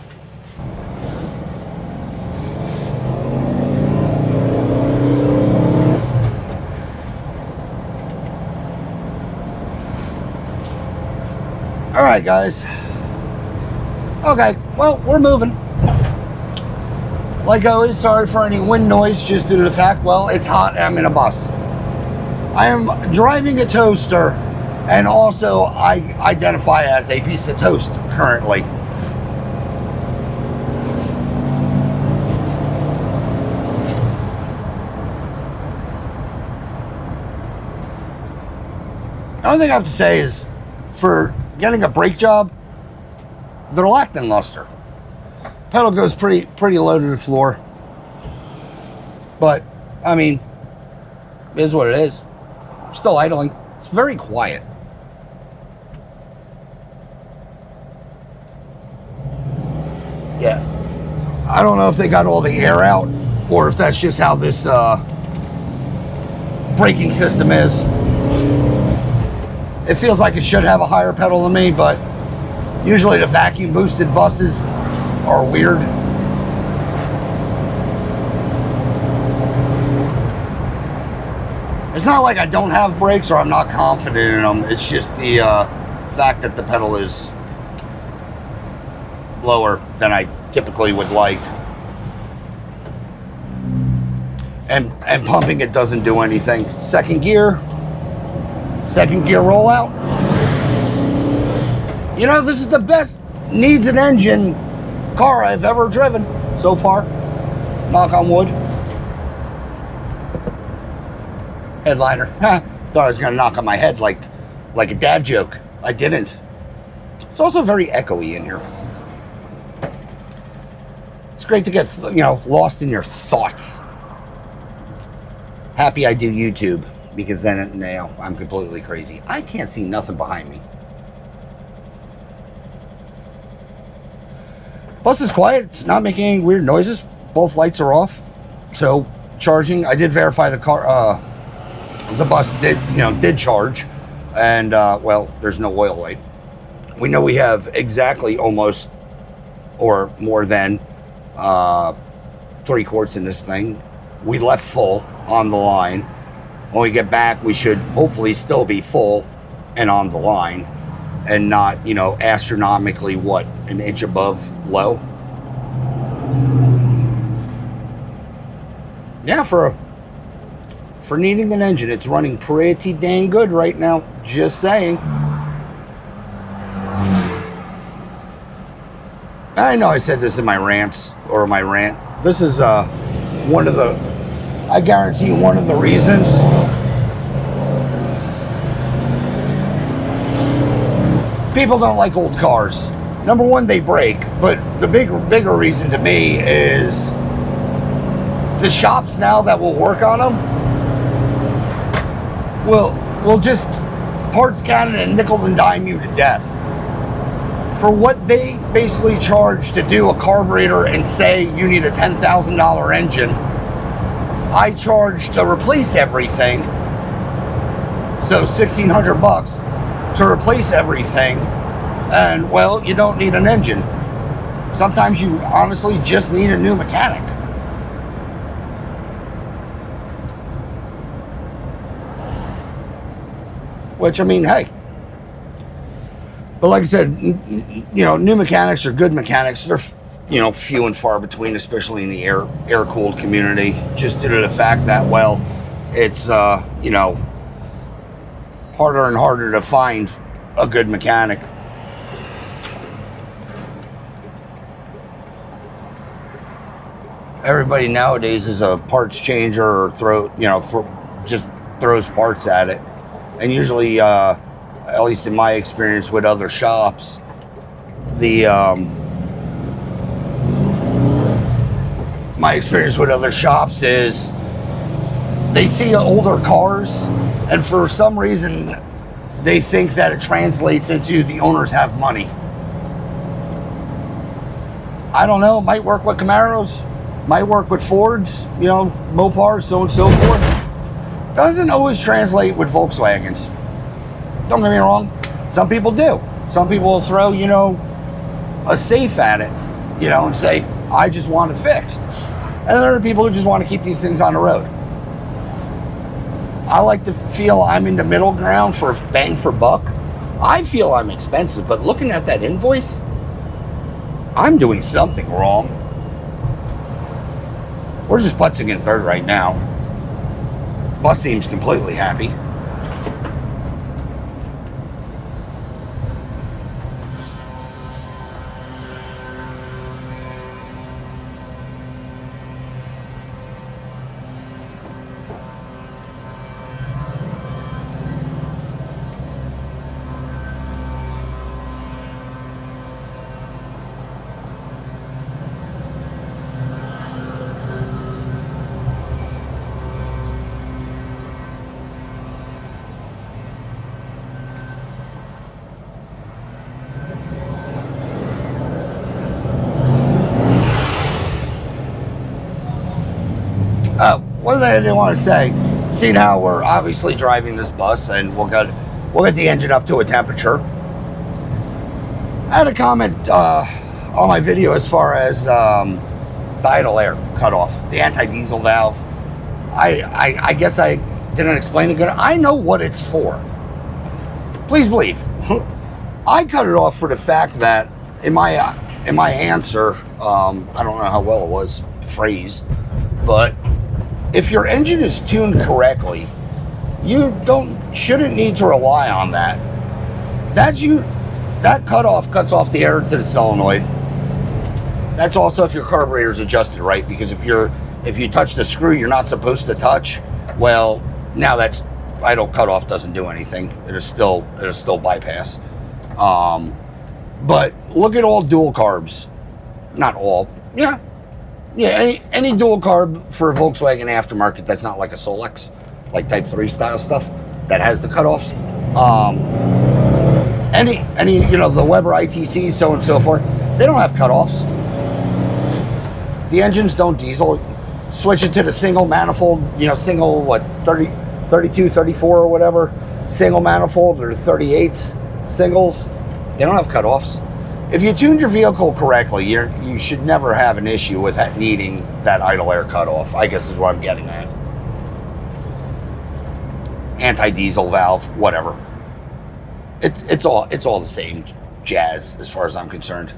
All right, guys. Okay, well, we're moving. Like always, sorry for any wind noise, just due to the fact, well, it's hot and I'm in a bus. I am driving a toaster, and also I identify as a piece of toast currently. The only thing I have to say is, for getting a brake job, they're lacking luster. Pedal goes pretty low to the floor, but I mean, it is what it is. Still idling. It's very quiet. Yeah, I don't know if they got all the air out or if that's just how this braking system is. It feels like it should have a higher pedal than me, but usually the vacuum boosted buses are weird. It's not like I don't have brakes or I'm not confident in them. It's just the fact that the pedal is lower than I typically would like. And pumping it doesn't do anything. Second gear rollout. You know, this is the best needs an engine car I've ever driven so far. Knock on wood. Headliner. Thought I was gonna knock on my head like a dad joke. I didn't. It's also very echoey in here. It's great to get, lost in your thoughts. Happy I do YouTube, because then now I'm completely crazy. I can't see nothing behind me. Bus is quiet. It's not making any weird noises. Both lights are off. So charging. I did verify the car. The bus did charge, and well, there's no oil light. We know we have exactly almost or more than 3 quarts in this thing. We left full on the line. When we get back, we should hopefully still be full and on the line, and not, astronomically, an inch above low. Yeah, for needing an engine, it's running pretty dang good right now. Just saying. I know I said this in my rants, or my rant. This is I guarantee one of the reasons people don't like old cars. Number one, they break, but the bigger reason to me is the shops now that will work on them will just parts cannon and nickel and dime you to death. For what they basically charge to do a carburetor and say you need a $10,000 engine, I charge to replace everything. So $1,600 to replace everything, and well, you don't need an engine. Sometimes you honestly just need a new mechanic. Which, I mean, hey. But like I said, new mechanics are good mechanics. They're, few and far between, especially in the air-cooled community, just due to the fact that, well, it's, harder and harder to find a good mechanic. Everybody nowadays is a parts changer or just throws parts at it. And usually, at least in my experience with other shops, my experience with other shops is they see older cars, and for some reason they think that it translates into the owners have money. I don't know, it might work with Camaros, might work with Fords, Mopars, so on and so forth. Doesn't always translate with Volkswagens. Don't get me wrong, some people do. Some people will throw, a safe at it, and say, I just want it fixed. And there are people who just want to keep these things on the road. I like to feel I'm in the middle ground for bang for buck. I feel I'm expensive, but looking at that invoice, I'm doing something wrong. We're just putzing in third right now. Bus seems completely happy. One thing I didn't want to say, seeing how we're obviously driving this bus and we'll get the engine up to a temperature. I had a comment on my video as far as the idle air cutoff, the anti-diesel valve. I guess I didn't explain it good. I know what it's for. Please believe. I cut it off for the fact that in my answer, I don't know how well it was phrased, but if your engine is tuned correctly, you shouldn't need to rely on that. That cutoff cuts off the air to the solenoid. That's also if your carburetor is adjusted right, because if you touch the screw you're not supposed to touch, well, now that's idle cutoff doesn't do anything. It'll still bypass. But look at all dual carbs. Not all. Yeah, any dual carb for a Volkswagen aftermarket that's not like a Solex, like Type 3 style stuff that has the cutoffs. Any the Weber ITCs, so on and so forth, they don't have cutoffs. The engines don't diesel. Switch it to the single manifold, single 32, 34 or whatever, single manifold, or 38s singles. They don't have cutoffs. If you tuned your vehicle correctly, you should never have an issue with needing that idle air cutoff, I guess is what I'm getting at. Anti-diesel valve, whatever. It's all the same jazz as far as I'm concerned.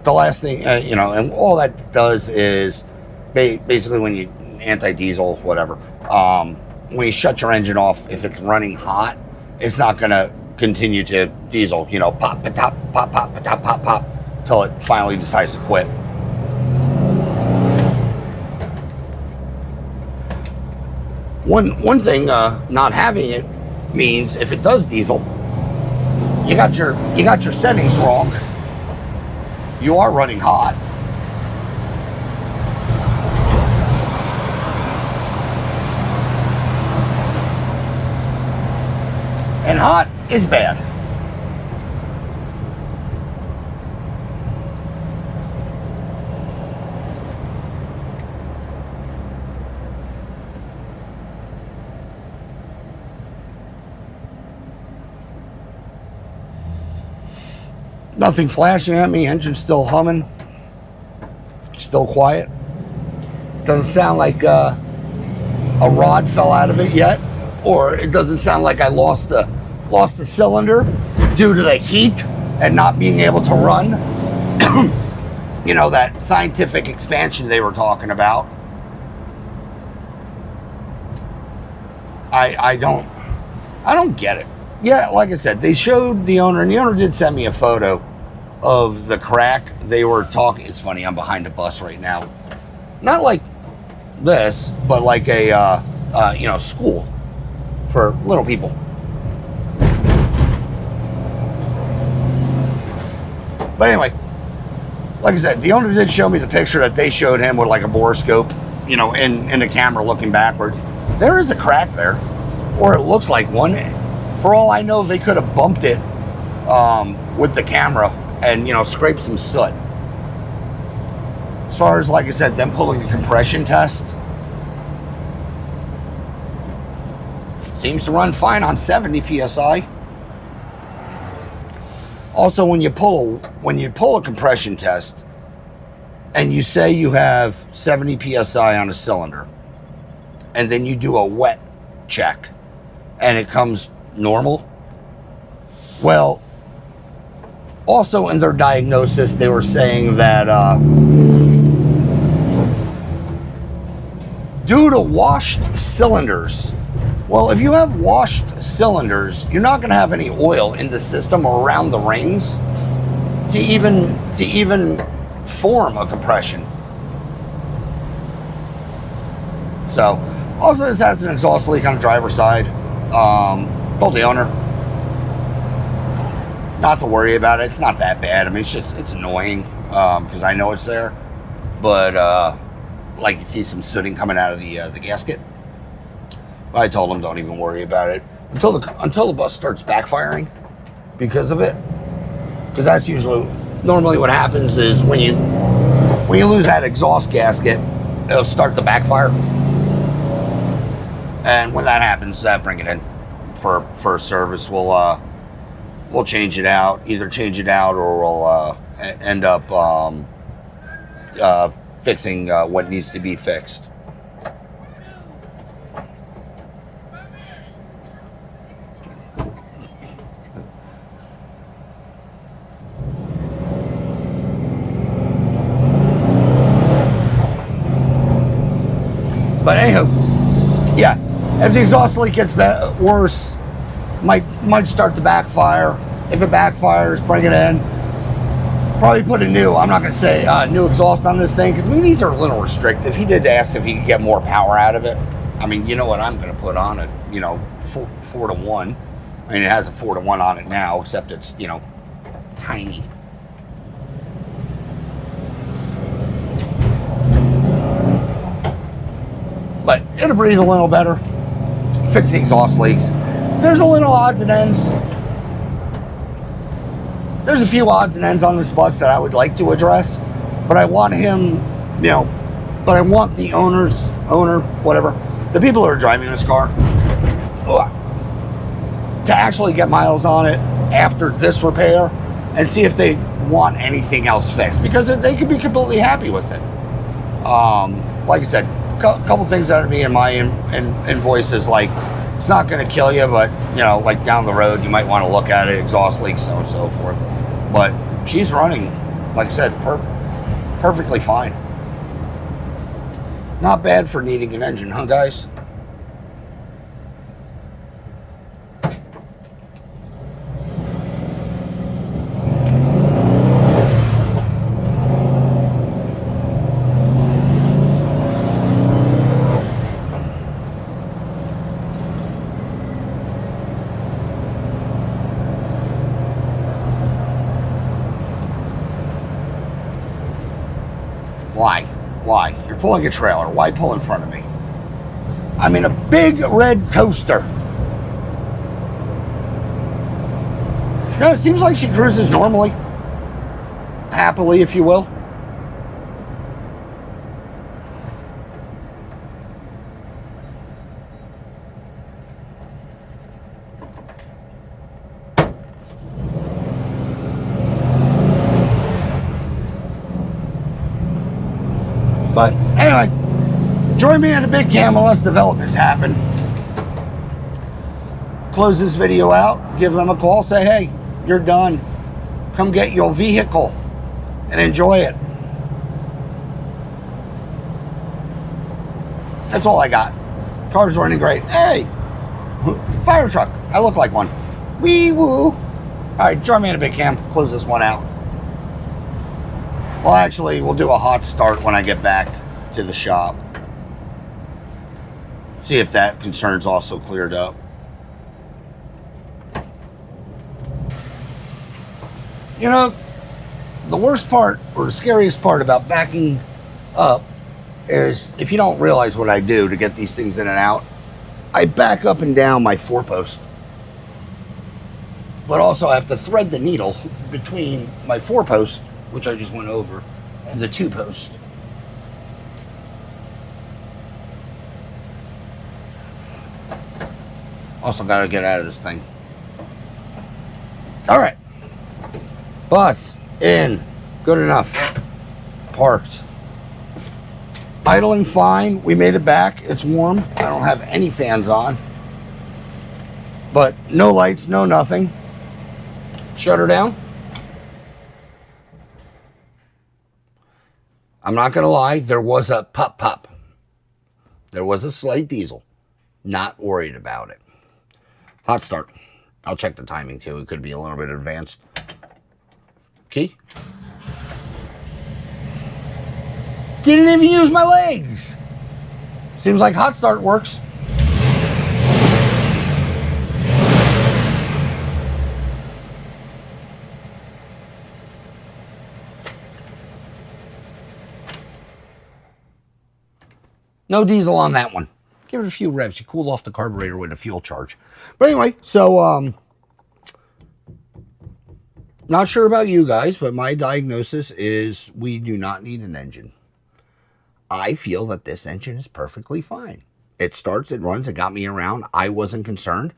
The last thing, and all that does is basically when you anti-diesel, whatever, when you shut your engine off, if it's running hot, it's not going to continue to diesel, pop, pop, pop, pop, pop, pop, pop, till it finally decides to quit. One thing not having it means if it does diesel, you got your settings wrong. You are running hot. And hot is bad. Nothing flashing at me, engine still humming, still quiet. Doesn't sound like a rod fell out of it yet, or it doesn't sound like I lost the cylinder due to the heat and not being able to run. That scientific expansion they were talking about. I don't get it. Yeah, like I said, they showed the owner, and the owner did send me a photo of the crack. They were talking, it's funny, I'm behind a bus right now. Not like this, but like a, school for little people. But anyway, like I said, the owner did show me the picture that they showed him with like a borescope, in the camera looking backwards. There is a crack there, or it looks like one. For all I know, they could have bumped it with the camera and, scraped some soot. As far as, like I said, them pulling the compression test, seems to run fine on 70 PSI. Also, when you pull a compression test and you say you have 70 PSI on a cylinder, and then you do a wet check and it comes normal, well, Also in their diagnosis, they were saying that due to washed cylinders. Well, if you have washed cylinders, you're not going to have any oil in the system or around the rings to even form a compression. So, also this has an exhaust leak on the driver's side. Told the owner not to worry about it. It's not that bad. I mean, it's annoying because I know it's there, but like you see some sooting coming out of the gasket. But I told him don't even worry about it until the bus starts backfiring because of it. Because that's normally what happens is when you lose that exhaust gasket, it'll start to backfire. And when that happens, bring it in for a service. We'll change it out, either change it out or we'll end up fixing what needs to be fixed. But anywho, yeah, if the exhaust leak gets worse, might start to backfire. If it backfires, bring it in. Probably put a new, I'm not going to say new exhaust on this thing, because I mean, these are a little restrictive. He did ask if he could get more power out of it. I mean, you know what I'm going to put on it, 4-to-1. I mean, it has a 4-to-1 on it now, except it's, tiny. But it'll breathe a little better. Fix the exhaust leaks. There's a little odds and ends. There's a few odds and ends on this bus that I would like to address, but I want him, but I want the owner, whatever, the people who are driving this car, to actually get miles on it after this repair and see if they want anything else fixed, because they could be completely happy with it. Like I said, a couple things that would be in my invoices, like it's not going to kill you, but like down the road you might want to look at it, exhaust leaks, so on and so forth. But she's running, like I said, perfectly fine. Not bad for needing an engine, huh, guys? Why? You're pulling a trailer. Why pull in front of me? I'm in a big red toaster. It seems like she cruises normally. Happily, if you will. But anyway, join me in a big cam unless developments happen. Close this video out, give them a call, say, hey, you're done. Come get your vehicle and enjoy it. That's all I got. Car's running great. Hey, fire truck. I look like one. Wee woo. All right, join me in a big cam. Close this one out. Well, actually, we'll do a hot start when I get back to the shop. See if that concern's also cleared up. The worst part, or the scariest part about backing up is if you don't realize what I do to get these things in and out, I back up and down my 4-post. But also I have to thread the needle between my 4-post, which I just went over, and the 2-post. Also got to get out of this thing. All right. Bus in. Good enough. Parked. Idling fine. We made it back. It's warm. I don't have any fans on. But no lights, no nothing. Shut her down. I'm not going to lie, there was a pop. There was a slight diesel. Not worried about it. Hot start. I'll check the timing too. It could be a little bit advanced. Key. Didn't even use my legs. Seems like hot start works. No diesel on that one. Give it a few revs. You cool off the carburetor with a fuel charge. But anyway, so not sure about you guys, but my diagnosis is we do not need an engine. I feel that this engine is perfectly fine. It starts, it runs, it got me around. I wasn't concerned.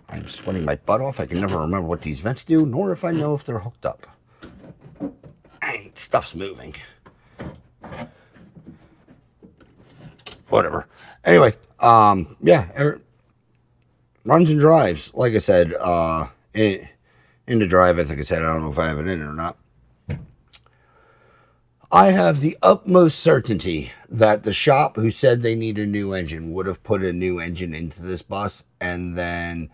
I'm sweating my butt off. I can never remember what these vents do, nor if I know if they're hooked up. Dang, stuff's moving. Whatever. Anyway, yeah, runs and drives. Like I said, in the drive, I think I said, I don't know if I have it in it or not. I have the utmost certainty that the shop who said they need a new engine would have put a new engine into this bus, and then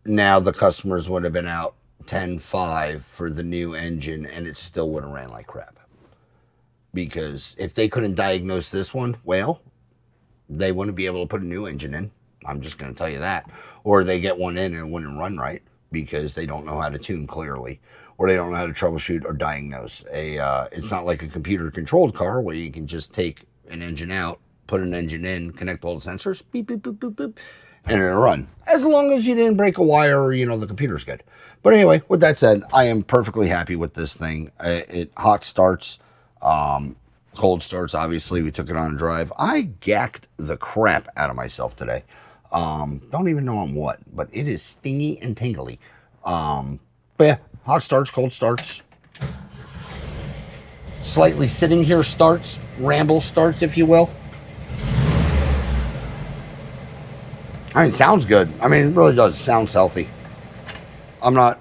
now the customers would have been out 10.5 for the new engine, and it still would have ran like crap. Because if they couldn't diagnose this one, well, they wouldn't be able to put a new engine in. I'm just going to tell you that. Or they get one in and it wouldn't run right because they don't know how to tune clearly, or they don't know how to troubleshoot or diagnose. It's not like a computer-controlled car where you can just take an engine out, put an engine in, connect all the sensors, beep, beep, boop, boop, boop, and it'll run. As long as you didn't break a wire or, the computer's good. But anyway, with that said, I am perfectly happy with this thing. It hot starts, cold starts, obviously. We took it on a drive. I gacked the crap out of myself today. Don't even know on what, but it is stingy and tingly. But yeah, hot starts, cold starts. Slightly sitting here starts, ramble starts, if you will. I mean, it sounds good. I mean, it really does. Sounds healthy. Didn't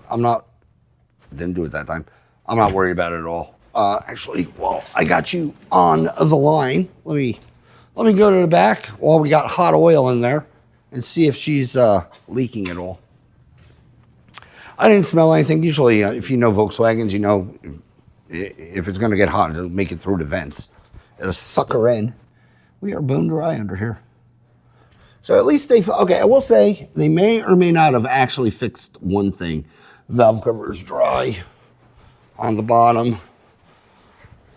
do it that time. I'm not worried about it at all. Actually, well, I got you on the line. Let me go to the back while we got hot oil in there and see if she's leaking at all. I didn't smell anything. Usually, if you know Volkswagens, you know if it's going to get hot, it'll make it through the vents. It'll suck her in. We are bone dry under here. So at least okay, I will say they may or may not have actually fixed one thing. Valve cover is dry on the bottom.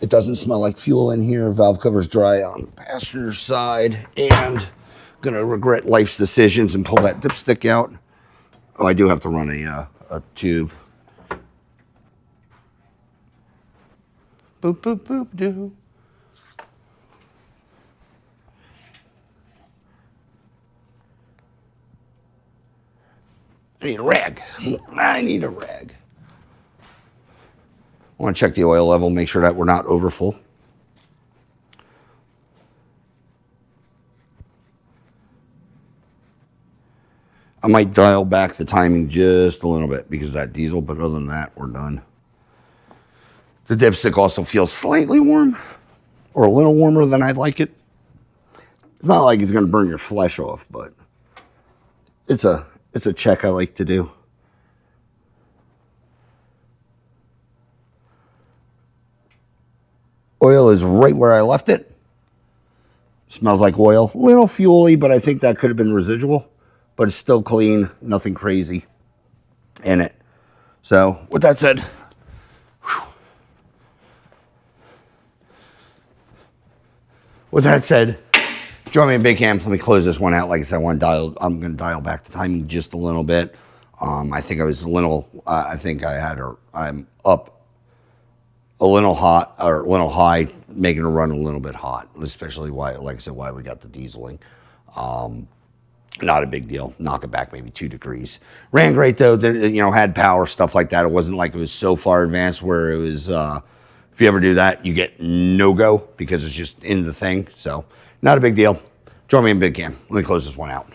It doesn't smell like fuel in here. Valve cover's dry on the passenger side. And gonna regret life's decisions and pull that dipstick out. Oh, I do have to run a tube. Boop, boop, boop, doo. I need a rag. I need a rag. I want to check the oil level, make sure that we're not over full. I might dial back the timing just a little bit because of that diesel, but other than that, we're done. The dipstick also feels slightly warm, or a little warmer than I'd like it. It's not like it's going to burn your flesh off, but it's a check I like to do. Oil is right where I left it. Smells like oil. A little fuely, but I think that could have been residual. But it's still clean. Nothing crazy in it. So, with that said, join me in Big Cam. Let me close this one out. Like I said, I'm going to dial back the timing just a little bit. I think I was a little, I'm up a little hot or a little high, making her run a little bit hot, especially why we got the dieseling. Not a big deal. Knock it back maybe 2 degrees. Ran great though. Had power, stuff like that. It wasn't like it was so far advanced where it was, if you ever do that, you get no-go because it's just in the thing. So not a big deal. Join me in Big Cam. Let me close this one out.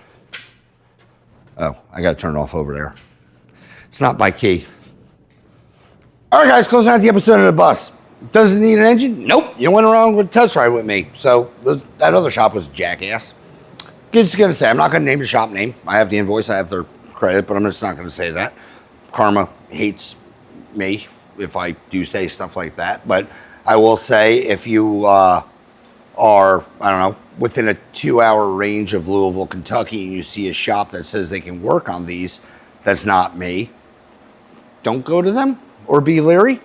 Oh, I got to turn it off over there. It's not my key. All right, guys, closing out the episode of the bus. Does it need an engine? Nope. You went around with a test ride with me. So that other shop was jackass. Just going to say, I'm not going to name the shop name. I have the invoice, I have their credit, but I'm just not going to say that. Karma hates me if I do say stuff like that. But I will say, if you are, I don't know, within a 2-hour range of Louisville, Kentucky, and you see a shop that says they can work on these, that's not me, don't go to them or be leery.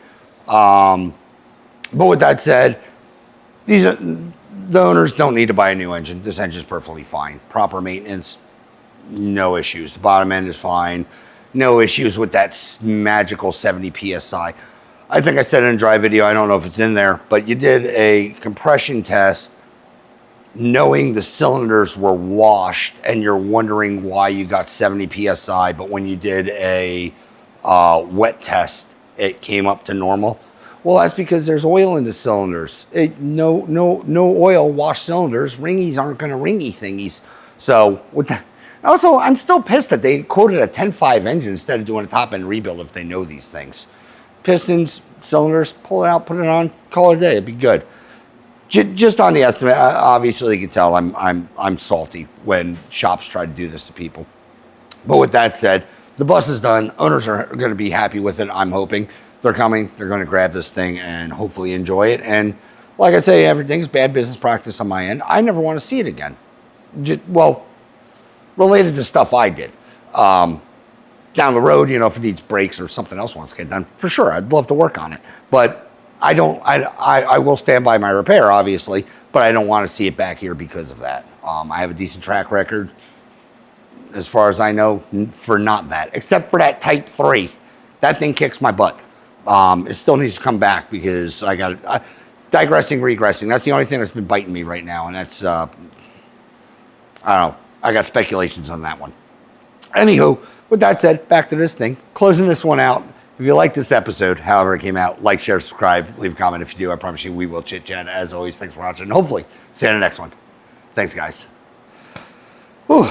But with that said, the owners don't need to buy a new engine. This engine's perfectly fine. Proper maintenance, no issues. The bottom end is fine. No issues with that magical 70 PSI. I think I said in a dry video, I don't know if it's in there, but you did a compression test knowing the cylinders were washed and you're wondering why you got 70 PSI, but when you did a wet test, it came up to normal. Well, that's because there's oil in the cylinders. No oil, washed cylinders. Ringies aren't going to ringy thingies. So, with that, also, I'm still pissed that they quoted a 10.5 engine instead of doing a top-end rebuild if they know these things. Pistons, cylinders, pull it out, put it on, call it a day. It'd be good. Just on the estimate, obviously you can tell I'm salty when shops try to do this to people. But with that said, the bus is done. Owners are going to be happy with it, I'm hoping. They're coming. They're going to grab this thing and hopefully enjoy it. And like I say, everything's bad business practice on my end. I never want to see it again. Well, related to stuff I did. Down the road, if it needs brakes or something else wants to get done, for sure, I'd love to work on it. But I will stand by my repair, obviously, but I don't want to see it back here because of that. I have a decent track record, as far as I know, for not that, except for that Type 3. That thing kicks my butt. It still needs to come back because I got digressing, regressing. That's the only thing that's been biting me right now, and that's I don't know. I got speculations on that one. Anywho, with that said, back to this thing. Closing this one out. If you like this episode, however it came out, like, share, subscribe, leave a comment if you do. I promise you we will chit chat. As always, thanks for watching. And hopefully, see you in the next one. Thanks, guys. Whew.